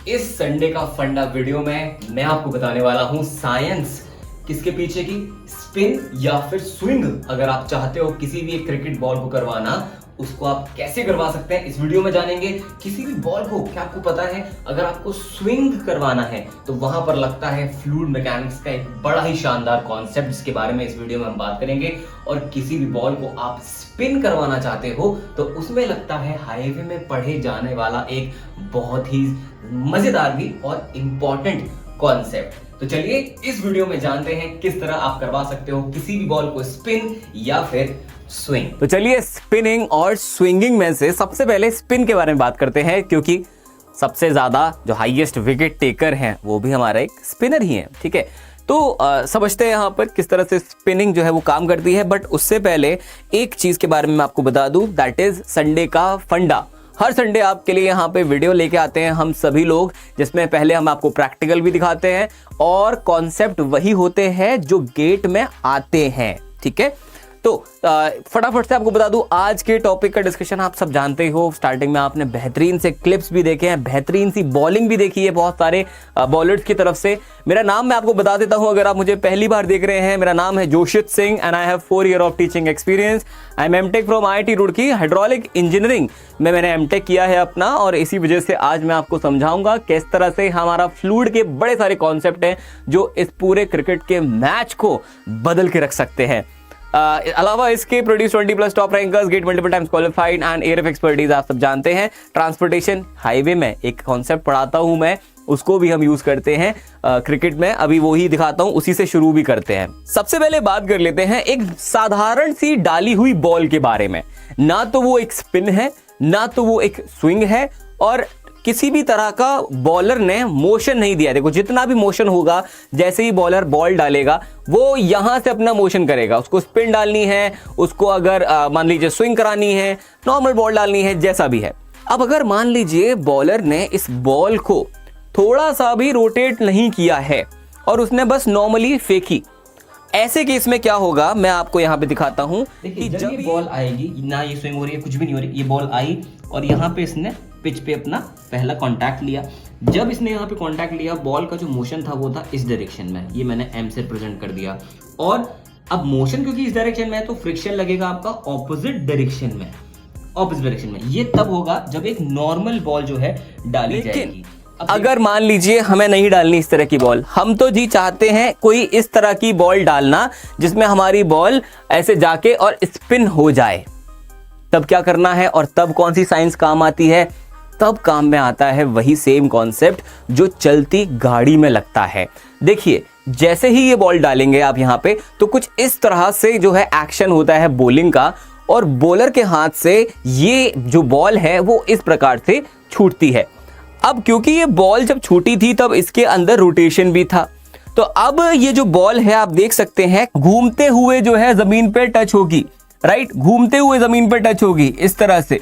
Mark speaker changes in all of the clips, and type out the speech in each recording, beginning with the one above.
Speaker 1: इस संडे का फंडा वीडियो में मैं आपको बताने वाला हूं साइंस किसके पीछे की, स्पिन या फिर स्विंग। अगर आप चाहते हो किसी भी एक क्रिकेट बॉल को करवाना, उसको आप कैसे करवा सकते हैं इस वीडियो में जानेंगे। किसी भी बॉल को, क्या आपको पता है, अगर आपको स्विंग करवाना है तो वहां पर लगता है फ्लूइड मैकेनिक्स का एक बड़ा ही शानदार कॉन्सेप्ट, जिसके बारे में इस वीडियो में हम बात करेंगे। और किसी भी बॉल को आप स्पिन करवाना चाहते हो तो उसमें लगता है हाईवे में पढ़े जाने वाला एक बहुत ही मजेदार भी और इंपॉर्टेंट कॉन्सेप्ट। तो चलिए इस वीडियो में जानते हैं किस तरह आप करवा सकते हो किसी भी बॉल को स्पिन या फिर स्विंग।
Speaker 2: तो चलिए स्पिनिंग और स्विंगिंग में से सबसे पहले स्पिन के बारे में बात करते हैं, क्योंकि सबसे ज्यादा जो हाईएस्ट विकेट टेकर हैं वो भी हमारा एक स्पिनर ही है। ठीक है, तो समझते हैं यहाँ पर किस तरह से स्पिनिंग जो है वो काम करती है। बट उससे पहले एक चीज के बारे में मैं आपको बता दूं, दैट इज संडे का फंडा। हर संडे आपके लिए यहाँ पे वीडियो लेके आते हैं हम सभी लोग, जिसमें पहले हम आपको प्रैक्टिकल भी दिखाते हैं और कॉन्सेप्ट वही होते हैं जो गेट में आते हैं। ठीक है, तो फटाफट से आपको बता दूं आज के टॉपिक का डिस्कशन आप सब जानते हो। स्टार्टिंग में आपने बेहतरीन से क्लिप्स भी देखे हैं, बेहतरीन सी बॉलिंग भी देखी है बहुत सारे बॉलर्स की तरफ से। मेरा नाम मैं आपको बता देता हूं, अगर आप मुझे पहली बार देख रहे हैं, मेरा नाम है Joshit Singh and I have 4 year of teaching experience. I am MTech from IIT Roorkee, hydraulic engineering में मैंने एमटेक किया है अपना, और इसी वजह से आज मैं आपको समझाऊंगा किस तरह से हमारा फ्लूइड के बड़े सारे कॉन्सेप्ट हैं जो इस पूरे क्रिकेट के मैच को बदल के रख सकते हैं। अलावा इसके produce 20+ top rankers, GATE multiple times qualified and एयरएफ एक्सपर्टीज आप सब जानते हैं। ट्रांसपोर्टेशन हाईवे में एक कॉन्सेप्ट पढ़ाता हूं मैं, उसको भी हम यूज करते हैं क्रिकेट में। अभी वो ही दिखाता हूं, उसी से शुरू भी करते हैं। सबसे पहले बात कर लेते हैं एक साधारण सी डाली हुई बॉल के बारे में। ना तो वो एक स्पिन है, ना तो वो एक स्विंग है, और किसी भी तरह का बॉलर ने मोशन नहीं दिया। देखो जितना भी मोशन होगा, जैसे ही बॉलर बॉल डालेगा वो यहां से अपना मोशन करेगा। उसको स्पिन डालनी है, उसको अगर मान लीजिए स्विंग करानी है, नॉर्मल बॉल डालनी है, जैसा भी है। अब अगर मान लीजिए बॉलर ने इस बॉल को थोड़ा सा भी रोटेट नहीं किया है और उसने बस नॉर्मली फेंकी, ऐसे केस में क्या होगा मैं आपको यहाँ पे दिखाता हूँ।
Speaker 1: देखिए जब ये बॉल आएगी ना, ये स्विंग हो रही है, कुछ भी नहीं हो रही, ये बॉल आई और यहाँ पे इसने पिच पे अपना पहला कांटेक्ट लिया। जब इसने यहाँ पे कांटेक्ट लिया, बॉल का जो मोशन था वो था इस डायरेक्शन में, ये मैंने एम से प्रेजेंट कर दिया। और अब मोशन क्योंकि इस डायरेक्शन में है तो फ्रिक्शन लगेगा आपका ऑपोजिट डायरेक्शन में, ऑपोजिट डायरेक्शन में। ये तब होगा जब एक नॉर्मल बॉल जो है डाली जाएगी।
Speaker 2: अगर मान लीजिए हमें नहीं डालनी इस तरह की बॉल, हम तो जी चाहते हैं कोई इस तरह की बॉल डालना जिसमें हमारी बॉल ऐसे जाके और स्पिन हो जाए, तब क्या करना है और तब कौन सी साइंस काम आती है? तब काम में आता है वही सेम कॉन्सेप्ट जो चलती गाड़ी में लगता है। देखिए जैसे ही ये बॉल डालेंगे आप यहाँ पे, तो कुछ इस तरह से जो है एक्शन होता है बॉलिंग का, और बॉलर के हाथ से ये जो बॉल है वो इस प्रकार से छूटती है। अब क्योंकि ये बॉल जब छूटी थी तब इसके अंदर रोटेशन भी था, तो अब ये जो बॉल है आप देख सकते हैं घूमते हुए जो है जमीन पे टच होगी, राइट, घूमते हुए जमीन पे टच होगी इस तरह से,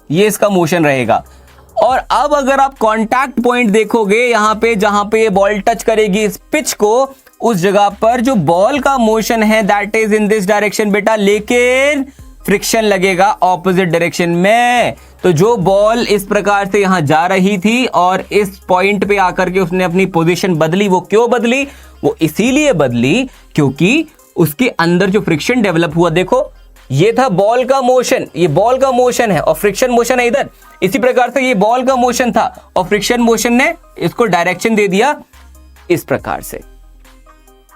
Speaker 2: ये इसका मोशन रहेगा। और अब अगर आप कांटेक्ट पॉइंट देखोगे यहाँ पे, जहां पे ये बॉल टच करेगी इस पिच को, उस जगह पर जो बॉल का मोशन है that is in this direction बेटा, लेकिन फ्रिक्शन लगेगा ऑपोजिट डायरेक्शन में। तो जो बॉल इस प्रकार से यहां जा रही थी और इस पॉइंट पे आकर के उसने अपनी पोजीशन बदली, वो क्यों बदली? वो इसीलिए बदली क्योंकि उसके अंदर जो फ्रिक्शन डेवलप हुआ, देखो ये था बॉल का मोशन, ये बॉल का मोशन है और फ्रिक्शन मोशन है इधर। इसी प्रकार से ये बॉल का मोशन था और फ्रिक्शन मोशन ने इसको डायरेक्शन दे दिया इस प्रकार से।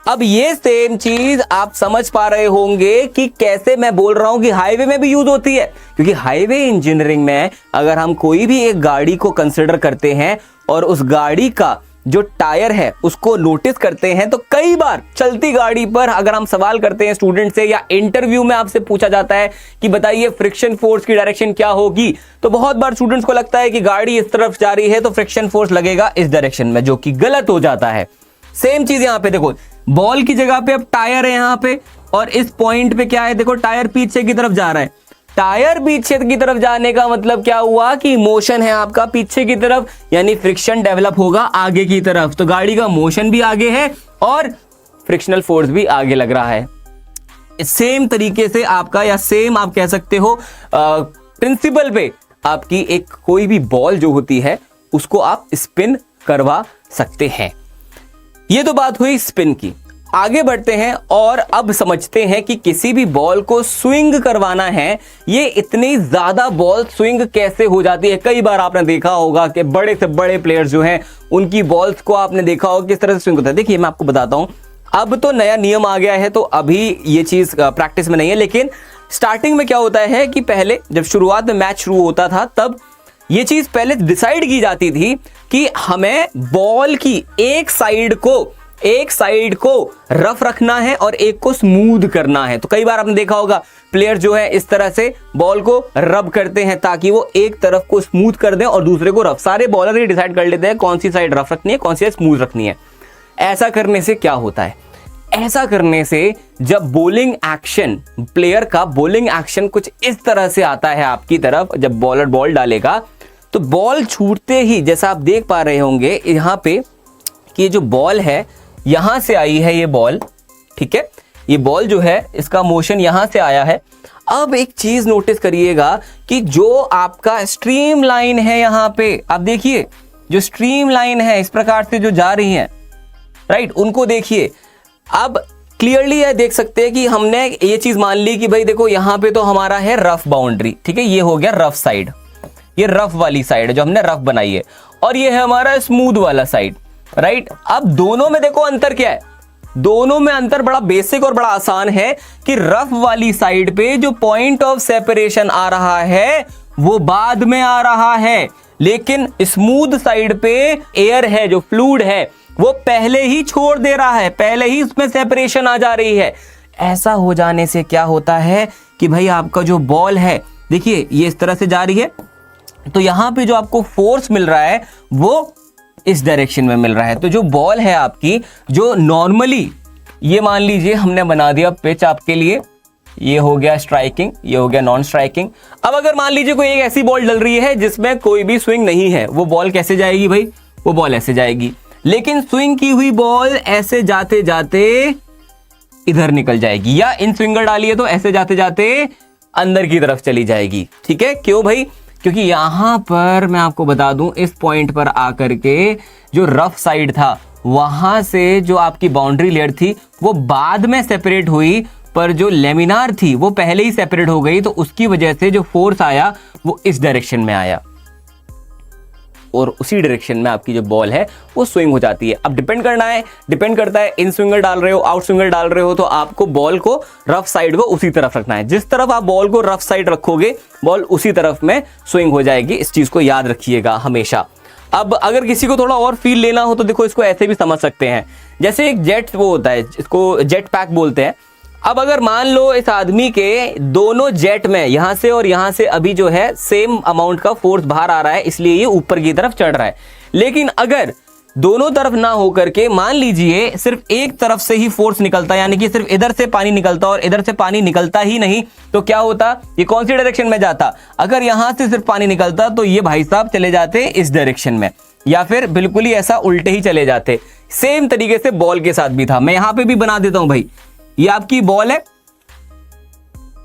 Speaker 2: अब ये सेम चीज आप समझ पा रहे होंगे कि कैसे मैं बोल रहा हूं कि हाईवे में भी यूज होती है, क्योंकि हाईवे इंजीनियरिंग में अगर हम कोई भी एक गाड़ी को कंसिडर करते हैं और उस गाड़ी का जो टायर है उसको नोटिस करते हैं, तो कई बार चलती गाड़ी पर अगर हम सवाल करते हैं स्टूडेंट से, या इंटरव्यू में आपसे पूछा जाता है कि बताइए फ्रिक्शन फोर्स की डायरेक्शन क्या होगी, तो बहुत बार स्टूडेंट्स को लगता है कि गाड़ी इस तरफ जा रही है तो फ्रिक्शन फोर्स लगेगा इस डायरेक्शन में, जो कि गलत हो जाता है। सेम चीज यहां पे देखो, बॉल की जगह पे अब टायर है यहां पे, और इस पॉइंट पे क्या है, देखो टायर पीछे की तरफ जा रहा है। टायर पीछे की तरफ जाने का मतलब क्या हुआ कि मोशन है आपका पीछे की तरफ, यानी फ्रिक्शन डेवलप होगा आगे की तरफ। तो गाड़ी का मोशन भी आगे है और फ्रिक्शनल फोर्स भी आगे लग रहा है। सेम तरीके से आपका, या सेम आप कह सकते हो प्रिंसिपल पे आपकी एक कोई भी बॉल जो होती है उसको आप स्पिन करवा सकते हैं। ये तो बात हुई स्पिन की। आगे बढ़ते हैं और अब समझते हैं कि किसी भी बॉल को स्विंग करवाना है, ये इतनी ज्यादा बॉल स्विंग कैसे हो जाती है। कई बार आपने देखा होगा कि बड़े से बड़े प्लेयर्स जो हैं उनकी बॉल्स को आपने देखा होगा किस तरह से स्विंग होता है। देखिए मैं आपको बताता हूं, अब तो नया नियम आ गया है तो अभी ये चीज प्रैक्टिस में नहीं है, लेकिन स्टार्टिंग में क्या होता है कि पहले जब शुरुआत में मैच शुरू होता था तब ये चीज पहले डिसाइड की जाती थी कि हमें बॉल की एक साइड को रफ रखना है और एक को स्मूथ करना है। तो कई बार आपने देखा होगा प्लेयर जो है इस तरह से बॉल को रब करते हैं ताकि वो एक तरफ को स्मूथ कर दें और दूसरे को रफ। सारे बॉलर ये डिसाइड कर लेते हैं कौन सी साइड रफ रखनी है, कौन सी साइड स्मूथ रखनी है। ऐसा करने से क्या होता है, ऐसा करने से जब बॉलिंग एक्शन, प्लेयर का बॉलिंग एक्शन कुछ इस तरह से आता है आपकी तरफ, जब बॉलर बॉल डालेगा तो बॉल छूटते ही, जैसा आप देख पा रहे होंगे यहां पे कि ये जो बॉल है यहां से आई है ये बॉल, ठीक है, ये बॉल जो है इसका मोशन यहां से आया है। अब एक चीज नोटिस करिएगा कि जो आपका स्ट्रीम लाइन है यहां पे, आप देखिए जो स्ट्रीम लाइन है इस प्रकार से जो जा रही है, राइट, उनको देखिए। अब क्लियरली ये देख सकते हैं कि हमने ये चीज मान ली कि भाई देखो यहां पे तो हमारा है रफ बाउंड्री, ठीक है, ये हो गया रफ साइड, ये रफ वाली साइड है जो हमने रफ बनाई है, और ये है हमारा स्मूथ वाला साइड, राइट। अब दोनों में देखो अंतर क्या है, दोनों में अंतर बड़ा बेसिक और बड़ा आसान है कि रफ वाली साइड पे जो पॉइंट ऑफ सेपरेशन आ रहा है वो बाद में आ रहा है, लेकिन स्मूथ साइड पे एयर है, जो फ्लूइड है, वो पहले ही छोड़ दे रहा है, पहले ही उसमें सेपरेशन आ जा रही है। ऐसा हो जाने से क्या होता है कि भाई आपका जो बॉल है, देखिए ये इस तरह से जा रही है, तो यहां पे जो आपको फोर्स मिल रहा है वो इस डायरेक्शन में मिल रहा है। तो जो बॉल है आपकी, जो नॉर्मली, ये मान लीजिए हमने बना दिया पिच आपके लिए, ये हो गया स्ट्राइकिंग, ये हो गया नॉन स्ट्राइकिंग। अब अगर मान लीजिए कोई एक ऐसी बॉल डल रही है जिसमें कोई भी स्विंग नहीं है, वो बॉल कैसे जाएगी भाई, वो बॉल ऐसे जाएगी, लेकिन स्विंग की हुई बॉल ऐसे जाते जाते इधर निकल जाएगी, या इन स्विंगर डालिए तो ऐसे जाते जाते अंदर की तरफ चली जाएगी, ठीक है। क्यों भाई, क्योंकि यहां पर मैं आपको बता दूं, इस पॉइंट पर आकर के जो रफ साइड था वहां से जो आपकी बाउंड्री लेयर थी वो बाद में सेपरेट हुई, पर जो लेमिनार थी वो पहले ही सेपरेट हो गई, तो उसकी वजह से जो फोर्स आया वो इस डायरेक्शन में आया और उसी डायरेक्शन में आपकी जो बॉल है वो स्विंग हो जाती है। अब डिपेंड करता है इन स्विंगर डाल रहे हो, आउट स्विंगर डाल रहे हो, तो आपको बॉल को रफ साइड को उसी तरफ रखना है। जिस तरफ आप बॉल को रफ साइड रखोगे बॉल उसी तरफ में स्विंग हो जाएगी, इस चीज को याद रखिएगा हमेशा। अब अगर किसी को थोड़ा और फील लेना हो तो देखो इसको ऐसे भी समझ सकते हैं, जैसे एक जेट वो होता है, इसको जेट पैक बोलते हैं। अब अगर मान लो इस आदमी के दोनों जेट में यहां से और यहां से अभी जो है सेम अमाउंट का फोर्स बाहर आ रहा है, इसलिए ये ऊपर की तरफ चढ़ रहा है, लेकिन अगर दोनों तरफ ना होकर के मान लीजिए सिर्फ एक तरफ से ही फोर्स निकलता, यानी कि सिर्फ इधर से पानी निकलता और इधर से पानी निकलता ही नहीं, तो क्या होता, ये कौन सी डायरेक्शन में जाता, अगर यहां से सिर्फ पानी निकलता तो ये भाई साहब चले जाते इस डायरेक्शन में, या फिर बिल्कुल ही ऐसा उल्टे ही चले जाते। सेम तरीके से बॉल के साथ भी था। मैं यहां पे भी बना देता हूं भाई, ये आपकी बॉल है,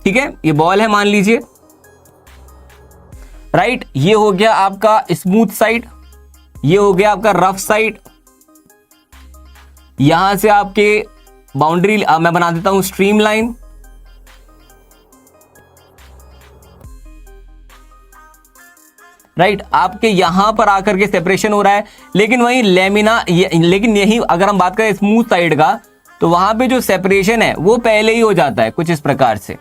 Speaker 2: ठीक है, ये बॉल है मान लीजिए, राइट, ये हो गया आपका स्मूथ साइड, ये हो गया आपका रफ साइड, यहां से आपके बाउंड्री मैं बना देता हूं स्ट्रीम लाइन, राइट, आपके यहां पर आकर के सेपरेशन हो रहा है, लेकिन वहीं लेकिन यही अगर हम बात करें स्मूथ साइड का, तो वहां पे जो सेपरेशन है वो पहले ही हो जाता है, कुछ इस प्रकार से,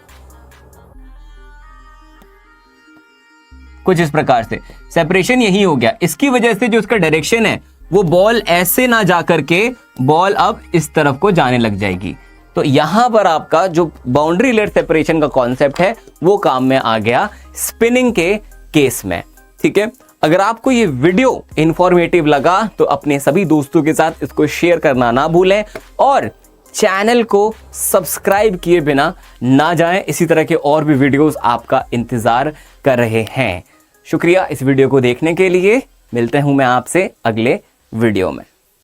Speaker 2: कुछ इस प्रकार से सेपरेशन यही हो गया। इसकी वजह से जो इसका डायरेक्शन है वो बॉल ऐसे ना जाकर के बॉल अब इस तरफ को जाने लग जाएगी। तो यहां पर आपका जो बाउंड्री लेयर सेपरेशन का कॉन्सेप्ट है वो काम में आ गया स्पिनिंग के केस में, ठीक है। अगर आपको ये वीडियो इंफॉर्मेटिव लगा तो अपने सभी दोस्तों के साथ इसको शेयर करना ना भूलें और चैनल को सब्सक्राइब किए बिना ना जाएं। इसी तरह के और भी वीडियोस आपका इंतजार कर रहे हैं। शुक्रिया इस वीडियो को देखने के लिए। मिलते हूं मैं आपसे अगले वीडियो में।